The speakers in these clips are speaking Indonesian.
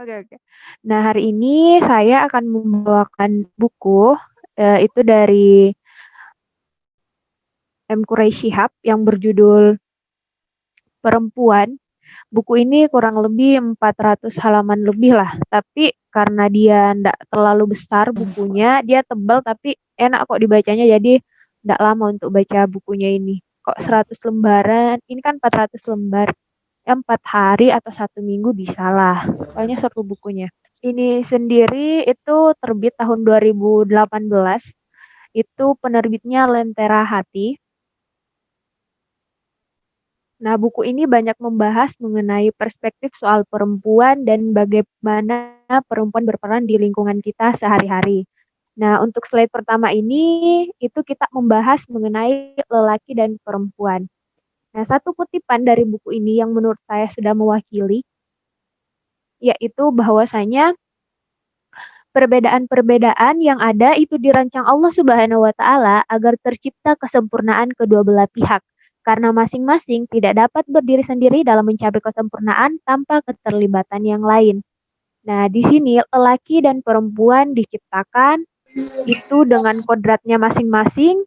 Oke oke. Nah, hari ini saya akan membawakan buku, itu dari M. Quraish Shihab yang berjudul Perempuan. Buku ini kurang lebih 400 halaman lebih lah, tapi karena dia ndak terlalu besar bukunya, dia tebal tapi enak kok dibacanya, jadi ndak lama untuk baca bukunya ini. Kok 100 lembaran, ini kan 400 lembar, ya 4 hari atau 1 minggu bisalah. Soalnya seru bukunya. Ini sendiri itu terbit tahun 2018. Itu penerbitnya Lentera Hati. Nah, buku ini banyak membahas mengenai perspektif soal perempuan dan bagaimana perempuan berperan di lingkungan kita sehari-hari. Nah, untuk slide pertama ini, itu kita membahas mengenai lelaki dan perempuan. Nah, satu kutipan dari buku ini yang menurut saya sudah mewakili, yaitu bahwasanya perbedaan-perbedaan yang ada itu dirancang Allah Subhanahu wa taala agar tercipta kesempurnaan kedua belah pihak. Karena masing-masing tidak dapat berdiri sendiri dalam mencapai kesempurnaan tanpa keterlibatan yang lain. Nah, di sini lelaki dan perempuan diciptakan itu dengan kodratnya masing-masing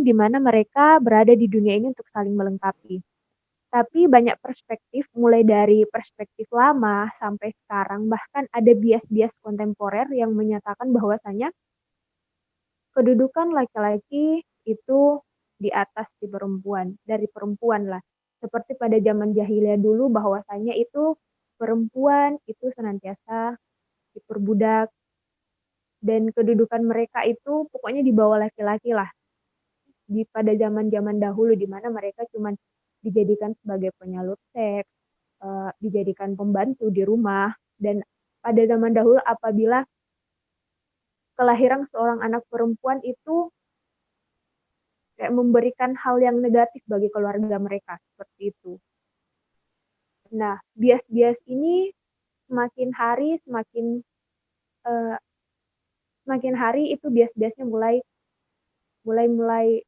di mana mereka berada di dunia ini untuk saling melengkapi. Tapi banyak perspektif, mulai dari perspektif lama sampai sekarang, bahkan ada bias-bias kontemporer yang menyatakan bahwasanya kedudukan laki-laki itu di atas dari perempuan lah. Seperti pada zaman jahiliyah dulu bahwasanya itu perempuan itu senantiasa diperbudak dan kedudukan mereka itu pokoknya di bawah laki-laki lah. Pada zaman-zaman dahulu di mana mereka cuma dijadikan sebagai penyalur seks, dijadikan pembantu di rumah, dan pada zaman dahulu apabila kelahiran seorang anak perempuan itu kayak memberikan hal yang negatif bagi keluarga mereka, seperti itu. Nah, bias-bias ini semakin hari uh, semakin hari itu bias-biasnya mulai mulai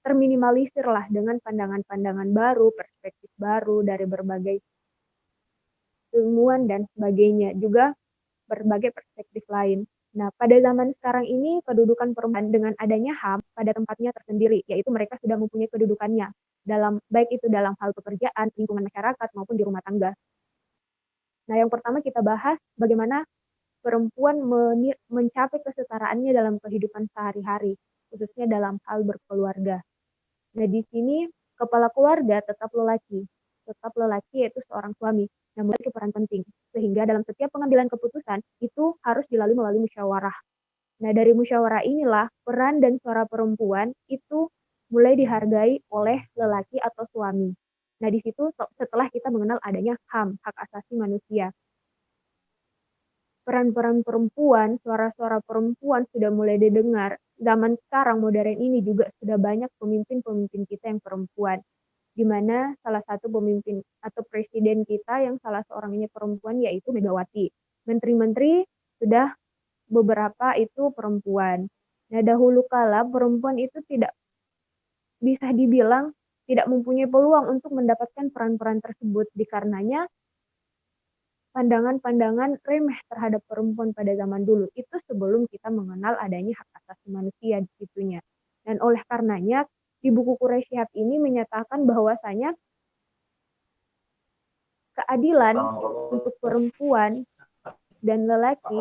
terminimalisir lah dengan pandangan-pandangan baru, perspektif baru dari berbagai ilmuwan dan sebagainya, juga berbagai perspektif lain. Nah, pada zaman sekarang ini kedudukan perempuan dengan adanya HAM pada tempatnya tersendiri, yaitu mereka sudah mempunyai kedudukannya dalam baik itu dalam hal pekerjaan, lingkungan masyarakat maupun di rumah tangga. Nah, yang pertama kita bahas bagaimana perempuan mencapai kesetaraannya dalam kehidupan sehari-hari, khususnya dalam hal berkeluarga. Nah, di sini kepala keluarga tetap lelaki yaitu seorang suami yang memiliki peran penting, sehingga dalam setiap pengambilan keputusan itu harus dilalui melalui musyawarah. Nah, dari musyawarah inilah peran dan suara perempuan itu mulai dihargai oleh lelaki atau suami. Nah, di situ setelah kita mengenal adanya HAM, hak asasi manusia. Peran-peran perempuan, suara-suara perempuan sudah mulai didengar. Zaman sekarang modern ini juga sudah banyak pemimpin-pemimpin kita yang perempuan, di mana salah satu pemimpin atau presiden kita yang salah seorangnya perempuan yaitu Megawati. Menteri-menteri sudah beberapa itu perempuan. Nah, dahulu kala perempuan itu tidak bisa dibilang tidak mempunyai peluang untuk mendapatkan peran-peran tersebut dikarenanya pandangan-pandangan remeh terhadap perempuan pada zaman dulu itu sebelum kita mengenal adanya hak asasi manusia di situnya. Dan oleh karenanya di buku Quraish Shihab ini menyatakan bahwasanya keadilan untuk perempuan dan lelaki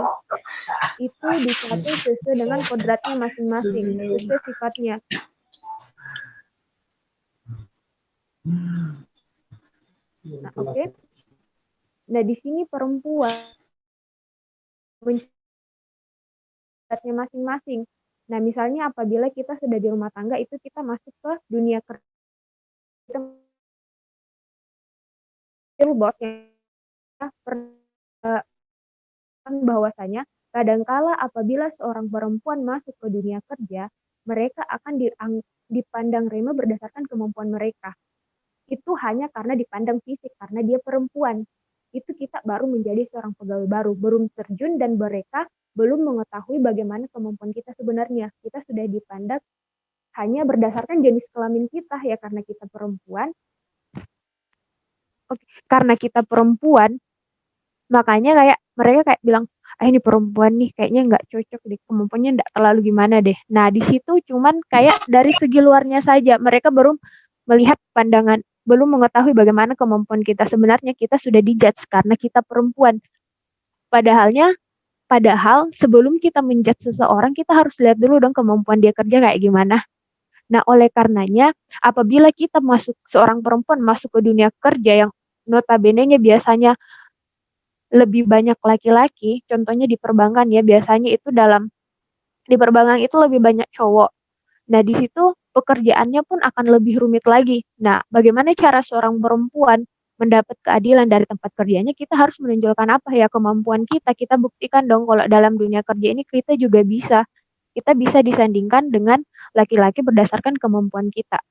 itu dicapai sesuai dengan kodratnya masing-masing, sesuai sifatnya. Nah, oke. Okay. Nah, di sini perempuan kodratnya masing-masing. Nah, misalnya apabila kita sudah di rumah tangga itu kita masuk ke dunia kerja, kita bosnya bahwasanya kadangkala apabila seorang perempuan masuk ke dunia kerja, mereka akan dipandang remeh berdasarkan kemampuan mereka. Itu hanya karena dipandang fisik, karena dia perempuan. Itu kita baru menjadi seorang pegawai baru, belum terjun dan mereka belum mengetahui bagaimana kemampuan kita sebenarnya. Kita sudah dipandang hanya berdasarkan jenis kelamin kita ya, karena kita perempuan. Oke, karena kita perempuan, makanya kayak mereka kayak bilang, "Ah, ini perempuan nih kayaknya nggak cocok deh, kemampuannya nggak terlalu gimana deh." Nah, di situ cuman kayak dari segi luarnya saja, mereka baru melihat pandangan belum mengetahui bagaimana kemampuan kita. Sebenarnya kita sudah di-judge karena kita perempuan. Padahalnya padahal sebelum kita men-judge seseorang, kita harus lihat dulu dong kemampuan dia kerja kayak gimana. Nah, oleh karenanya, apabila kita seorang perempuan masuk ke dunia kerja yang notabene-nya biasanya lebih banyak laki-laki, contohnya di perbankan ya, biasanya itu di perbankan itu lebih banyak cowok. Nah, di situ pekerjaannya pun akan lebih rumit lagi. Nah, bagaimana cara seorang perempuan mendapat keadilan dari tempat kerjanya, kita harus menunjukkan apa ya kemampuan kita. Kita buktikan dong kalau dalam dunia kerja ini kita juga bisa. Kita bisa disandingkan dengan laki-laki berdasarkan kemampuan kita.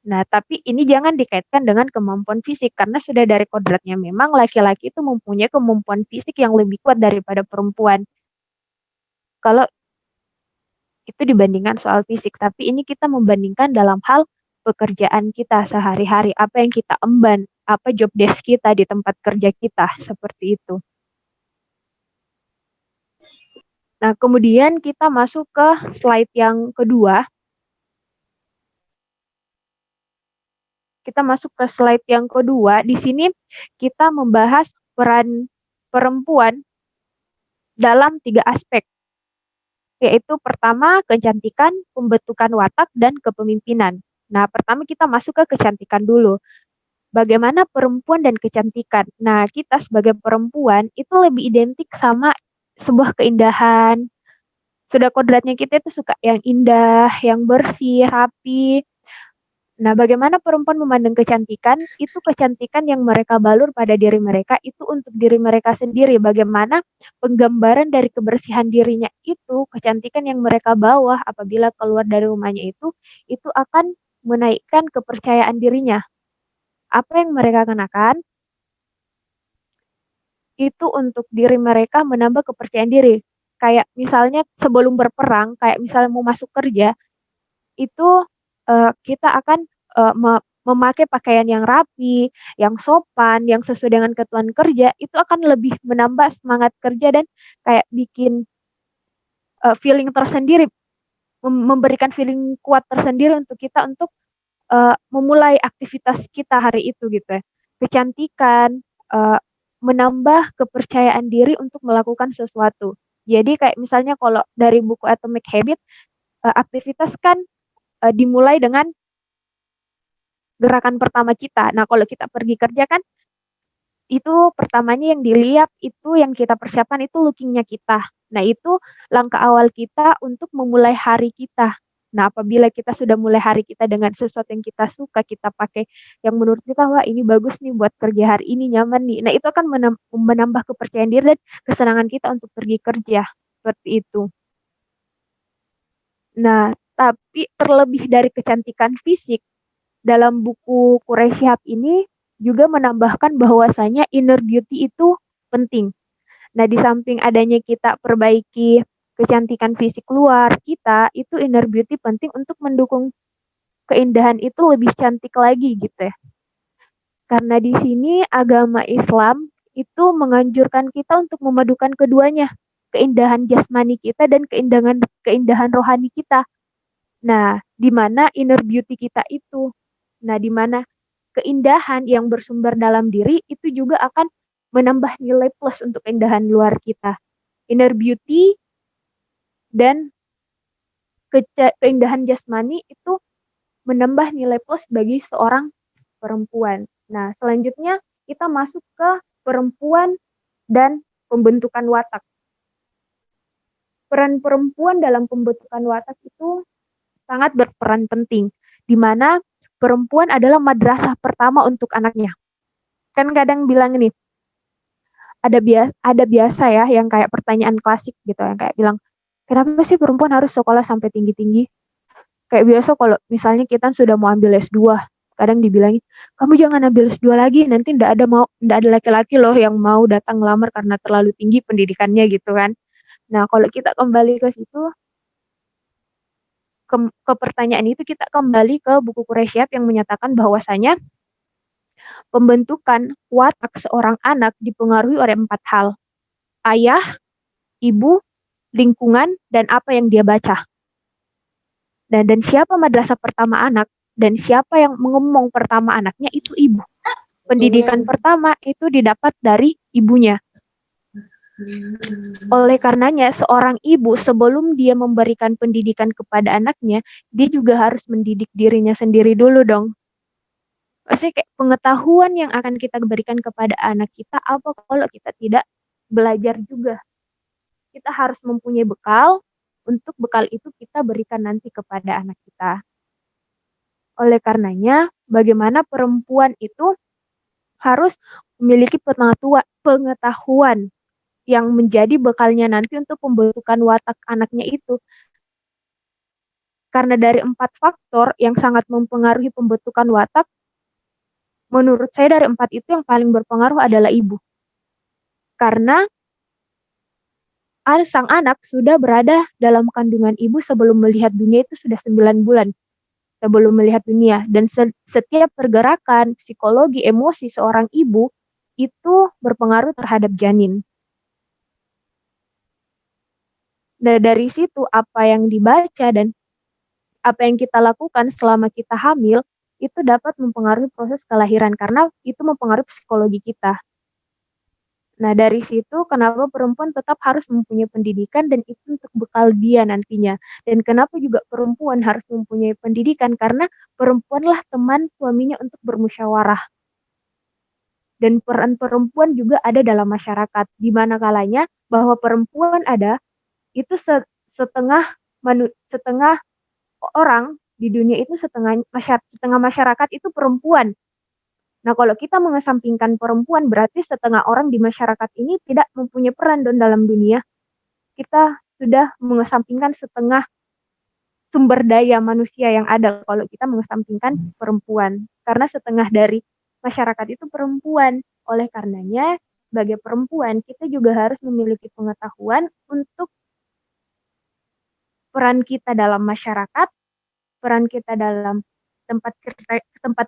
Nah, tapi ini jangan dikaitkan dengan kemampuan fisik karena sudah dari kodratnya memang laki-laki itu mempunyai kemampuan fisik yang lebih kuat daripada perempuan. Kalau itu dibandingkan soal fisik, tapi ini kita membandingkan dalam hal pekerjaan kita sehari-hari, apa yang kita emban, apa job desk kita di tempat kerja kita, seperti itu. Nah, kemudian kita masuk ke slide yang kedua. Kita masuk ke slide yang kedua. Di sini kita membahas peran perempuan dalam 3 aspek, yaitu pertama kecantikan, pembentukan watak, dan kepemimpinan. Nah, pertama kita masuk ke kecantikan dulu. Bagaimana perempuan dan kecantikan? Nah, kita sebagai perempuan itu lebih identik sama sebuah keindahan. Sudah kodratnya kita itu suka yang indah, yang bersih, rapi. Nah, bagaimana perempuan memandang kecantikan? Itu kecantikan yang mereka balur pada diri mereka itu untuk diri mereka sendiri. Bagaimana penggambaran dari kebersihan dirinya itu, kecantikan yang mereka bawa apabila keluar dari rumahnya itu akan menaikkan kepercayaan dirinya. Apa yang mereka kenakan? Itu untuk diri mereka menambah kepercayaan diri. Kayak misalnya sebelum berperang, kayak misalnya mau masuk kerja, itu, kita akan, memakai pakaian yang rapi, yang sopan, yang sesuai dengan ketentuan kerja, itu akan lebih menambah semangat kerja dan kayak bikin, feeling tersendiri, memberikan feeling kuat tersendiri untuk kita untuk, memulai aktivitas kita hari itu gitu ya. Kecantikan, menambah kepercayaan diri untuk melakukan sesuatu. Jadi kayak misalnya kalau dari buku Atomic Habits, aktivitas kan, dimulai dengan gerakan pertama kita. Nah, kalau kita pergi kerja kan, itu pertamanya yang dilihat itu yang kita persiapkan itu looking-nya kita. Nah, itu langkah awal kita untuk memulai hari kita. Nah, apabila kita sudah mulai hari kita dengan sesuatu yang kita suka, kita pakai yang menurut kita, "Wah, ini bagus nih buat kerja hari ini, nyaman nih." Nah, itu akan menambah kepercayaan diri dan kesenangan kita untuk pergi kerja, seperti itu. Nah, tapi terlebih dari kecantikan fisik, dalam buku Quraish Shihab ini juga menambahkan bahwasanya inner beauty itu penting. Nah, di samping adanya kita perbaiki kecantikan fisik luar kita, itu inner beauty penting untuk mendukung keindahan itu lebih cantik lagi gitu ya. Karena di sini agama Islam itu menganjurkan kita untuk memadukan keduanya, keindahan jasmani kita dan keindahan keindahan rohani kita. Nah, di mana inner beauty kita itu. Nah, di mana keindahan yang bersumber dalam diri itu juga akan menambah nilai plus untuk keindahan luar kita. Inner beauty dan keindahan jasmani itu menambah nilai plus bagi seorang perempuan. Nah, selanjutnya kita masuk ke perempuan dan pembentukan watak. Peran perempuan dalam pembentukan watak itu sangat berperan penting, di mana perempuan adalah madrasah pertama untuk anaknya. Kan kadang bilang ini, ada biasa ya yang kayak pertanyaan klasik gitu yang kayak bilang, "Kenapa sih perempuan harus sekolah sampai tinggi-tinggi?" Kayak biasa kalau misalnya kita sudah mau ambil S2, kadang dibilangin, "Kamu jangan ambil S2 lagi, nanti ndak ada laki-laki loh yang mau datang ngelamar karena terlalu tinggi pendidikannya," gitu kan. Nah, kalau kita kembali ke situ, ke pertanyaan itu kita kembali ke buku Quraish Shihab yang menyatakan bahwasanya Pembentukan watak seorang anak dipengaruhi oleh 4 hal: ayah, ibu, lingkungan, dan apa yang dia baca. Dan siapa madrasah pertama anak dan siapa yang mengomong pertama anaknya itu ibu. Pendidikan pertama itu didapat dari ibunya. Oleh karenanya, seorang ibu sebelum dia memberikan pendidikan kepada anaknya, dia juga harus mendidik dirinya sendiri dulu dong. Pasti kayak pengetahuan yang akan kita berikan kepada anak kita apa kalau kita tidak belajar juga. Kita harus mempunyai bekal, untuk bekal itu kita berikan nanti kepada anak kita. Oleh karenanya, bagaimana perempuan itu harus memiliki pengetahuan yang menjadi bekalnya nanti untuk pembentukan watak anaknya itu. Karena dari 4 faktor yang sangat mempengaruhi pembentukan watak, menurut saya dari 4 itu yang paling berpengaruh adalah ibu. Karena sang anak sudah berada dalam kandungan ibu sebelum melihat dunia itu sudah 9 bulan. Sebelum melihat dunia. Dan setiap pergerakan, psikologi, emosi seorang ibu itu berpengaruh terhadap janin. Dan dari situ apa yang dibaca dan apa yang kita lakukan selama kita hamil itu dapat mempengaruhi proses kelahiran karena itu mempengaruhi psikologi kita. Nah, dari situ kenapa perempuan tetap harus mempunyai pendidikan dan itu untuk bekal dia nantinya. Dan kenapa juga perempuan harus mempunyai pendidikan karena perempuanlah teman suaminya untuk bermusyawarah. Dan peran perempuan juga ada dalam masyarakat, di mana kalanya bahwa perempuan ada itu setengah orang di dunia itu setengah masyarakat itu perempuan. Nah, kalau kita mengesampingkan perempuan berarti setengah orang di masyarakat ini tidak mempunyai peran dalam dunia. Kita sudah mengesampingkan setengah sumber daya manusia yang ada kalau kita mengesampingkan perempuan. Karena setengah dari masyarakat itu perempuan. Oleh karenanya, sebagai perempuan kita juga harus memiliki pengetahuan untuk peran kita dalam masyarakat, peran kita dalam tempat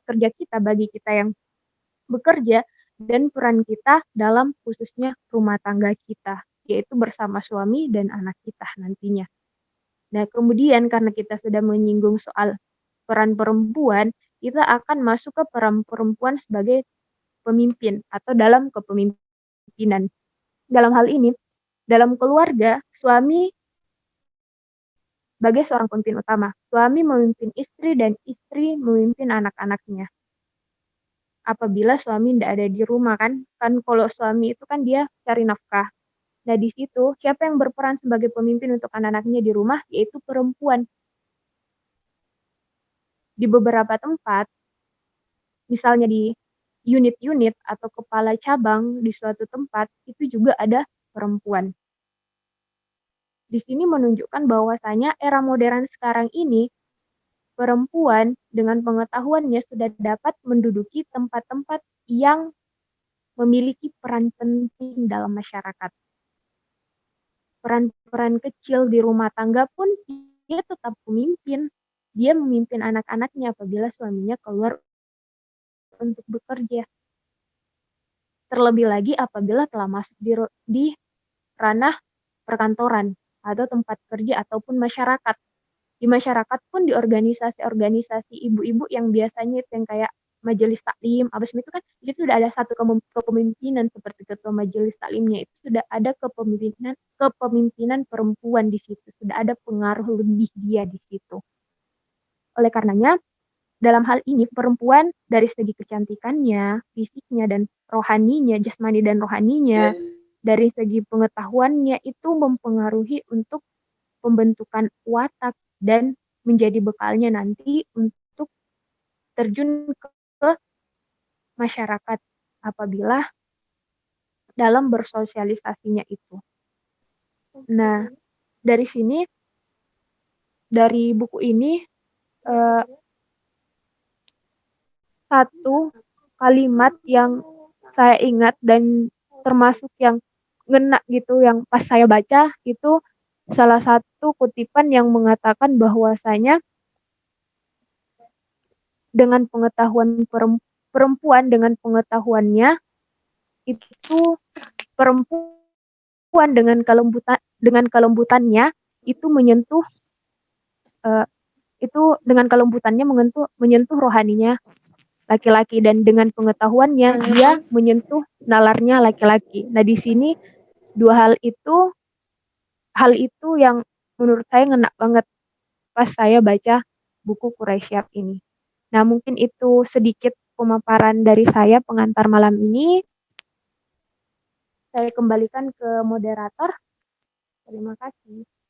kerja kita bagi kita yang bekerja, dan peran kita dalam khususnya rumah tangga kita, yaitu bersama suami dan anak kita nantinya. Nah, kemudian karena kita sudah menyinggung soal peran perempuan, kita akan masuk ke peran perempuan sebagai pemimpin atau dalam kepemimpinan. Dalam hal ini, dalam keluarga, suami sebagai seorang pemimpin utama. Suami memimpin istri dan istri memimpin anak-anaknya. Apabila suami tidak ada di rumah kan kalau suami itu kan dia cari nafkah. Nah, di situ siapa yang berperan sebagai pemimpin untuk anak-anaknya di rumah yaitu perempuan. Di beberapa tempat, misalnya di unit-unit atau kepala cabang di suatu tempat itu juga ada perempuan. Di sini menunjukkan bahwasanya era modern sekarang ini perempuan dengan pengetahuannya sudah dapat menduduki tempat-tempat yang memiliki peran penting dalam masyarakat. Peran-peran kecil di rumah tangga pun dia tetap pemimpin. Dia memimpin anak-anaknya apabila suaminya keluar untuk bekerja. Terlebih lagi apabila telah masuk di ranah perkantoran atau tempat kerja ataupun masyarakat. Di masyarakat pun di organisasi-organisasi ibu-ibu yang biasanya itu yang kayak majelis taklim, apa itu kan di situ sudah ada satu kepemimpinan seperti ketua majelis taklimnya itu sudah ada kepemimpinan perempuan di situ, sudah ada pengaruh lebih dia di situ. Oleh karenanya, dalam hal ini perempuan dari segi kecantikannya, fisiknya dan rohaninya, jasmani dan rohaninya, dari segi pengetahuannya itu mempengaruhi untuk pembentukan watak dan menjadi bekalnya nanti untuk terjun ke masyarakat apabila dalam bersosialisasinya itu. Nah, dari sini, dari buku ini, satu kalimat yang saya ingat dan termasuk yang ngena gitu, yang pas saya baca itu salah satu kutipan yang mengatakan bahwasanya dengan pengetahuan perempuan dengan pengetahuannya itu perempuan dengan kelembutannya itu menyentuh eh, itu dengan kelembutannya menyentuh rohaninya laki-laki dan dengan pengetahuannya dia menyentuh nalarnya laki-laki. Nah, di sini dua hal itu yang menurut saya ngena banget pas saya baca buku Quraisyat ini. Nah, mungkin itu sedikit pemaparan dari saya pengantar malam ini. Saya kembalikan ke moderator. Terima kasih.